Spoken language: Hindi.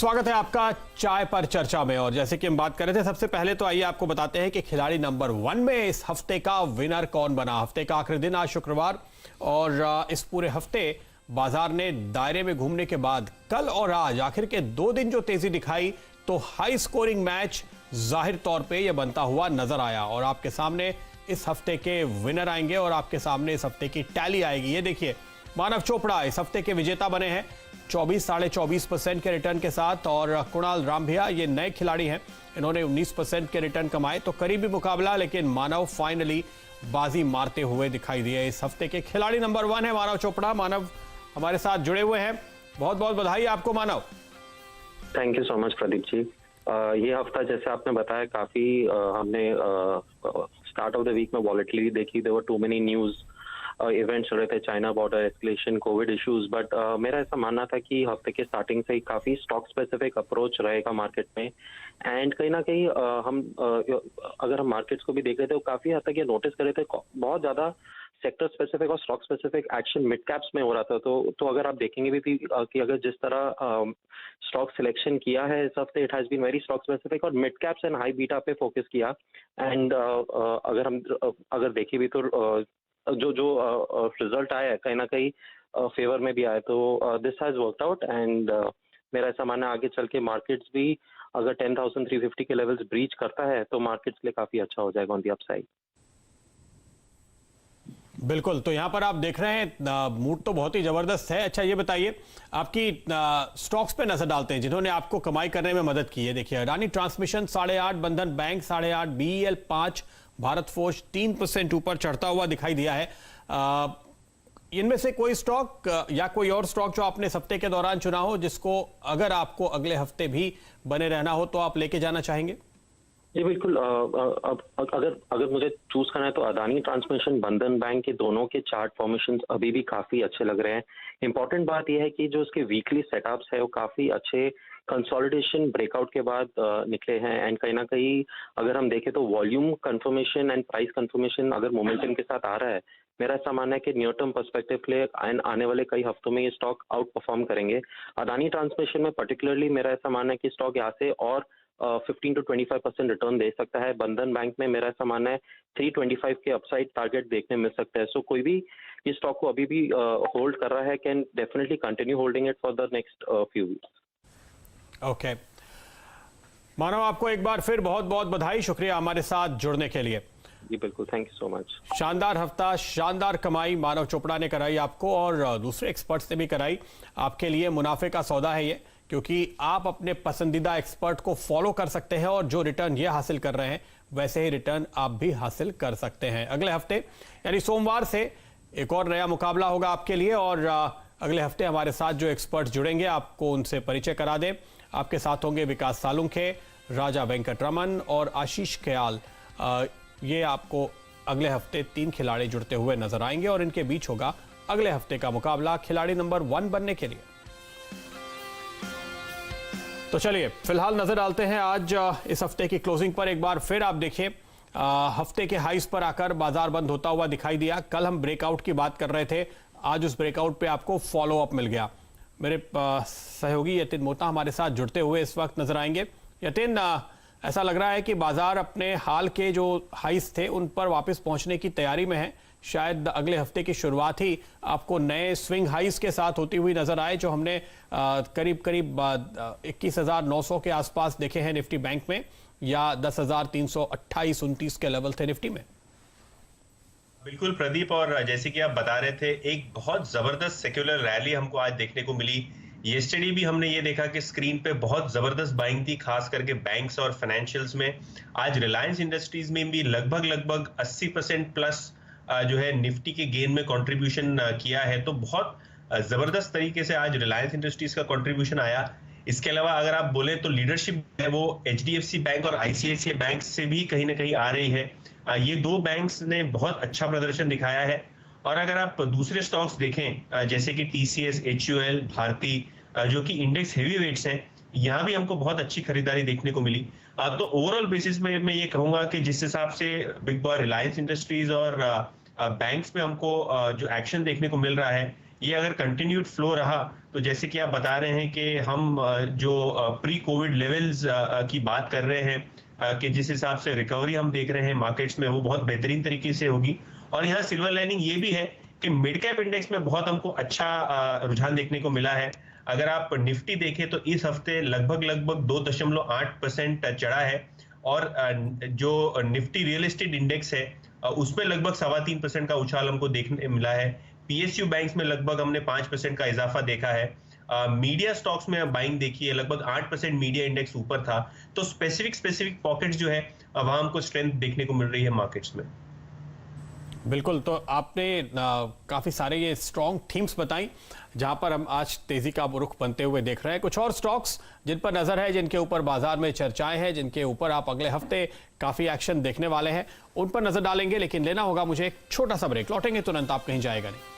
स्वागत है आपका चाय पर चर्चा में। और जैसे कि हम बात कर रहे थे, सबसे पहले तो आइए आपको बताते हैं कि खिलाड़ी नंबर 1 में इस हफ्ते का विनर कौन बना। हफ्ते का आखिरी दिन आज शुक्रवार, और इस पूरे हफ्ते बाजार ने दायरे में घूमने के बाद कल और आज आखिर के 2 दिन जो तेजी दिखाई, तो हाई स्कोरिंग मैच जाहिर तौर पे ये बनता हुआ नजर आया। और आपके सामने इस हफ्ते के विनर आएंगे और आपके सामने इस हफ्ते की टैली आएगी। ये देखिए, मानव चोपड़ा इस हफ्ते के विजेता बने हैं 24-24.5% के रिटर्न के साथ, और कुणाल रामभिया ये नए खिलाड़ी हैं, इन्होंने 19% के रिटर्न कमाए। तो करीबी मुकाबला, लेकिन मानव फाइनली बाजी मारते हुए दिखाई दिए। इस हफ्ते के खिलाड़ी नंबर 1 है मानव चोपड़ा। मानव हमारे साथ जुड़े हुए हैं, बहुत बहुत बधाई आपको Manav. Thank you so much Pradeep ji. ये हफ्ता जैसे आपने बताया काफी हमने स्टार्ट ऑफ द वीक में वॉलेटिलिटी देखी। There were too many news events चल रहे थे, China border escalation, Covid issues, but मेरा ऐसा मानना था कि हफ्ते के स्टार्टिंग से ही काफी स्टॉक स्पेसिफिक अप्रोच रहेगा मार्केट में। एंड कहीं ना कहीं अगर हम मार्केट्स को भी देख रहे थे तो काफी हद तक ये नोटिस कर रहे थे बहुत ज्यादा सेक्टर स्पेसिफिक और stock specific action mid caps में हो रहा था। तो अगर आप देखेंगे भी थी कि अगर जिस तरह स्टॉक सिलेक्शन किया है इस हफ्ते, it has been very stock specific और mid caps and high beta पे फोकस किया। एंड अगर देखें भी तो जो रिजल्ट आया है कहीं ना कहीं फेवर में भी आया। तो this has worked out. And मेरा ऐसा मानना है आगे चल के मार्केट्स भी अगर 10,350 के लेवल्स ब्रीच करता है तो मार्केट्स के लिए काफी अच्छा हो जाएगा ऑन दी अपसाइड। बिल्कुल, तो यहां पर आप देख रहे हैं मूड तो बहुत ही जबरदस्त है। अच्छा, ये बताइए, आपकी स्टॉक्स पे नजर डालते हैं जिन्होंने आपको कमाई करने में मदद की है। देखिए, अडानी ट्रांसमिशन 8.5, बंधन बैंक 8.5, बीईएल 5, भारत फोर्ज 3% ऊपर चढ़ता हुआ दिखाई दिया है। इनमें से कोई स्टॉक या कोई और स्टॉक जो आपने इस हफ्ते के दौरान चुना हो, जिसको अगर आपको अगले हफ्ते भी बने रहना हो तो आप लेके जाना चाहेंगे? जी बिल्कुल। अगर मुझे चूज करना है तो अडानी ट्रांसमिशन, बंधन बैंक के दोनों के चार्ट फॉर्मेशन अभी भी काफी अच्छे लग रहे हैं। इंपॉर्टेंट बात यह है कि जो उसके वीकली सेटअप्स है वो काफी अच्छे कंसोलिडेशन ब्रेकआउट के बाद निकले हैं। एंड कहीं ना कहीं अगर हम देखें तो volume confirmation and price confirmation अगर मोमेंटम के साथ आ रहा है, मेरा ऐसा मानना है कि नियर टर्म पर्सपेक्टिव के लिए आने वाले कई हफ्तों में ये स्टॉक आउट परफॉर्म करेंगे। अडानी ट्रांसमिशन में पर्टिकुलरली मेरा ऐसा मानना है कि स्टॉक यहाँ से और 15 to 25% रिटर्न दे सकता है। बंधन बैंक में मेरा ऐसा मानना है 325 के अपसाइड टारगेट देखने मिल सकता है। सो कोई भी इस स्टॉक को अभी भी होल्ड कर रहा है can definitely continue holding it for the next few weeks. Okay Manav, आपको एक बार फिर बहुत बहुत बधाई, शुक्रिया हमारे साथ जुड़ने के लिए। जी बिल्कुल, थैंक यू सो मच। शानदार हफ्ता, शानदार कमाई मानव चोपड़ा ने कराई आपको, और दूसरे एक्सपर्ट्स ने भी कराई। आपके लिए मुनाफे का सौदा है ये, क्योंकि आप अपने पसंदीदा एक्सपर्ट को फॉलो कर सकते हैं और जो रिटर्न ये हासिल कर रहे हैं वैसे ही रिटर्न आप भी हासिल कर सकते हैं। अगले हफ्ते यानी सोमवार से एक और नया मुकाबला होगा आपके लिए, और अगले हफ्ते हमारे साथ जो एक्सपर्ट जुड़ेंगे आपको उनसे परिचय करा दें। आपके साथ होंगे विकास सालुंखे, राजा वेंकटरमन और आशीष कयाल। ये आपको अगले हफ्ते 3 खिलाड़ी जुड़ते हुए नजर आएंगे, और इनके बीच होगा अगले हफ्ते का मुकाबला खिलाड़ी नंबर 1 बनने के लिए। तो चलिए फिलहाल नजर डालते हैं आज इस हफ्ते की क्लोजिंग पर। एक बार फिर आप देखिए, हफ्ते के हाईस पर आकर बाजार बंद होता हुआ दिखाई दिया। कल हम ब्रेकआउट की बात कर रहे थे, आज उस ब्रेकआउट पे आपको फॉलो अप मिल गया। मेरे सहयोगी यतिन मोता हमारे साथ जुड़ते हुए इस वक्त नजर आएंगे। यतिन, ऐसा लग रहा है कि बाजार अपने हाल के जो हाईस थे उन पर वापस पहुंचने की तैयारी में है। शायद अगले हफ्ते की शुरुआत ही आपको नए स्विंग हाईस के साथ होती हुई नजर आए, जो हमने करीब 21,900 के आसपास देखे हैं निफ्टी बैंक में, या 10,328-29 के लेवल थे निफ्टी में। बिल्कुल प्रदीप, और जैसे कि आप बता रहे थे, एक बहुत जबरदस्त सेक्युलर रैली हमको आज देखने को मिली। येस्टरडे भी हमने ये देखा कि स्क्रीन पे बहुत जबरदस्त बाइंग थी, खास करके बैंक्स और फाइनेंशियल्स में। आज रिलायंस इंडस्ट्रीज में भी लगभग 80% प्लस जो है निफ्टी के गेन में कंट्रीब्यूशन किया है। तो बहुत जबरदस्त तरीके से आज रिलायंस इंडस्ट्रीज का कंट्रीब्यूशन आया। इसके अलावा अगर आप बोले तो लीडरशिप है वो एचडीएफसी बैंक और आईसीआईसीआई बैंक से भी कहीं ना कहीं आ रही है। ये 2 बैंक्स ने बहुत अच्छा प्रदर्शन दिखाया है। और अगर आप दूसरे स्टॉक्स देखें जैसे कि टीसीएस, एचयूएल, भारती, जो कि इंडेक्स हेवी वेट्स हैं, यहाँ भी हमको बहुत अच्छी खरीदारी देखने को मिली। तो ओवरऑल बेसिस में मैं ये कहूंगा कि जिस हिसाब से बिग बॉय रिलायंस इंडस्ट्रीज और बैंक्स में हमको जो एक्शन देखने को मिल रहा है, ये अगर कंटिन्यूड फ्लो रहा तो जैसे कि आप बता रहे हैं कि हम जो प्री कोविड लेवल्स की बात कर रहे हैं कि जिस हिसाब से रिकवरी हम देख रहे हैं मार्केट्स में, वो बहुत बेहतरीन तरीके से होगी। और यहाँ सिल्वर लाइनिंग ये भी है कि मिड कैप इंडेक्स में बहुत हमको अच्छा रुझान देखने को मिला है। अगर आप निफ्टी देखें तो इस हफ्ते लगभग 2.8% चढ़ा है, और जो निफ्टी रियल एस्टेट इंडेक्स है उसमें लगभग 3.25% का उछाल हमको देखने मिला है। पीएसयू बैंक्स में लगभग हमने 5% का इजाफा देखा है। मीडिया स्टॉक्स में बाइंग देखी है, लगभग 8% मीडिया इंडेक्स ऊपर था। तो स्पेसिफिक पॉकेट्स जो है वहां हमको स्ट्रेंथ देखने को मिल रही है मार्केट्स में। बिल्कुल, तो आपने काफ़ी सारे ये स्ट्रॉन्ग थीम्स बताई जहां पर हम आज तेजी का रुख बनते हुए देख रहे हैं। कुछ और स्टॉक्स जिन पर नजर है, जिनके ऊपर बाजार में चर्चाएं हैं, जिनके ऊपर आप अगले हफ्ते काफ़ी एक्शन देखने वाले हैं, उन पर नजर डालेंगे। लेकिन लेना होगा मुझे एक छोटा सा ब्रेक, लौटेंगे तुरंत, आप कहीं जाएगा नहीं।